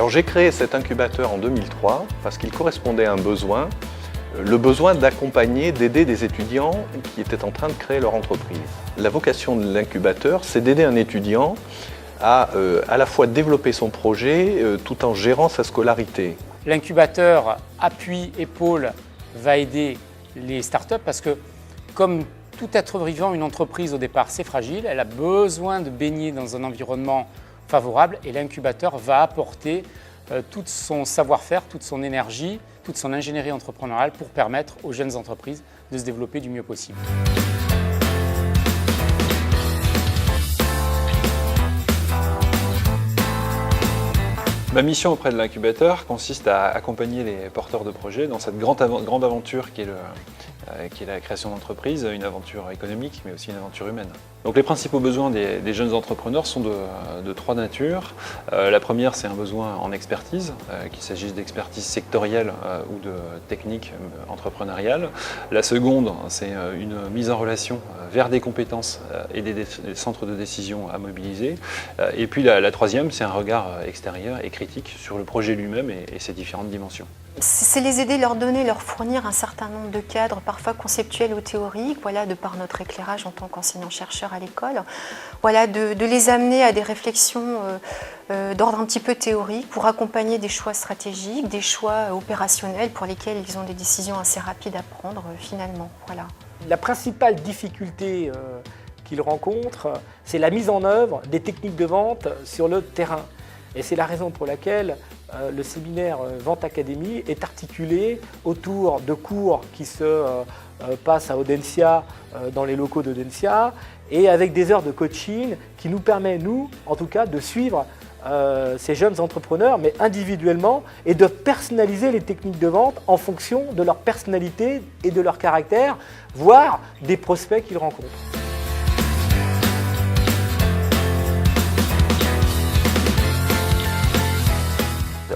Alors j'ai créé cet incubateur en 2003 parce qu'il correspondait à un besoin, le besoin d'accompagner, d'aider des étudiants qui étaient en train de créer leur entreprise. La vocation de l'incubateur, c'est d'aider un étudiant à la fois développer son projet tout en gérant sa scolarité. L'incubateur appui, épaule va aider les startups parce que comme tout être vivant, une entreprise au départ c'est fragile, elle a besoin de baigner dans un environnement favorable et l'incubateur va apporter tout son savoir-faire, toute son énergie, toute son ingénierie entrepreneuriale pour permettre aux jeunes entreprises de se développer du mieux possible. Ma mission auprès de l'incubateur consiste à accompagner les porteurs de projets dans cette grande aventure qui est la création d'entreprise, une aventure économique mais aussi une aventure humaine. Donc les principaux besoins des jeunes entrepreneurs sont de trois natures. La première, c'est un besoin en expertise, qu'il s'agisse d'expertise sectorielle ou de technique entrepreneuriale. La seconde, c'est une mise en relation vers des compétences et des centres de décision à mobiliser. Et puis la troisième, c'est un regard extérieur et critique sur le projet lui-même et ses différentes dimensions. C'est les aider, leur fournir un certain nombre de cadres, parfois conceptuels ou théoriques, voilà, de par notre éclairage en tant qu'enseignant-chercheur à l'école, voilà, de les amener à des réflexions d'ordre un petit peu théorique pour accompagner des choix stratégiques, des choix opérationnels pour lesquels ils ont des décisions assez rapides à prendre finalement. Voilà. La principale difficulté qu'ils rencontrent, c'est la mise en œuvre des techniques de vente sur le terrain. Et c'est la raison pour laquelle le séminaire Vente Academy est articulé autour de cours qui se passent à Audencia, dans les locaux d'Audencia, et avec des heures de coaching qui nous permet, nous, en tout cas, de suivre ces jeunes entrepreneurs, mais individuellement, et de personnaliser les techniques de vente en fonction de leur personnalité et de leur caractère, voire des prospects qu'ils rencontrent.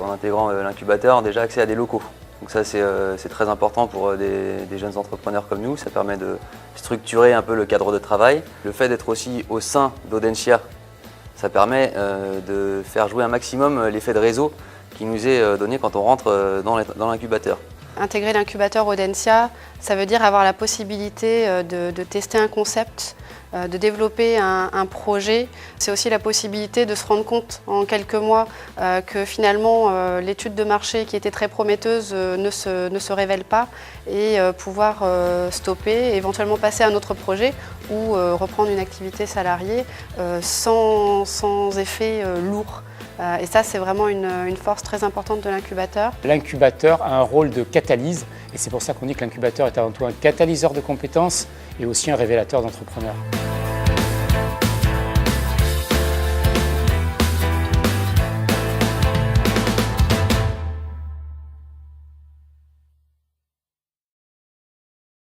En intégrant l'incubateur, déjà accès à des locaux. Donc ça c'est très important pour des jeunes entrepreneurs comme nous, ça permet de structurer un peu le cadre de travail. Le fait d'être aussi au sein d'Audencia, ça permet de faire jouer un maximum l'effet de réseau qui nous est donné quand on rentre dans l'incubateur. Intégrer l'incubateur Audencia, ça veut dire avoir la possibilité de tester un concept, de développer un projet. C'est aussi la possibilité de se rendre compte en quelques mois que finalement l'étude de marché qui était très prometteuse ne se révèle pas et pouvoir stopper, éventuellement passer à un autre projet ou reprendre une activité salariée sans effet lourd. Et ça, c'est vraiment une force très importante de l'incubateur. L'incubateur a un rôle de catalyse et c'est pour ça qu'on dit que l'incubateur est avant tout un catalyseur de compétences et aussi un révélateur d'entrepreneurs.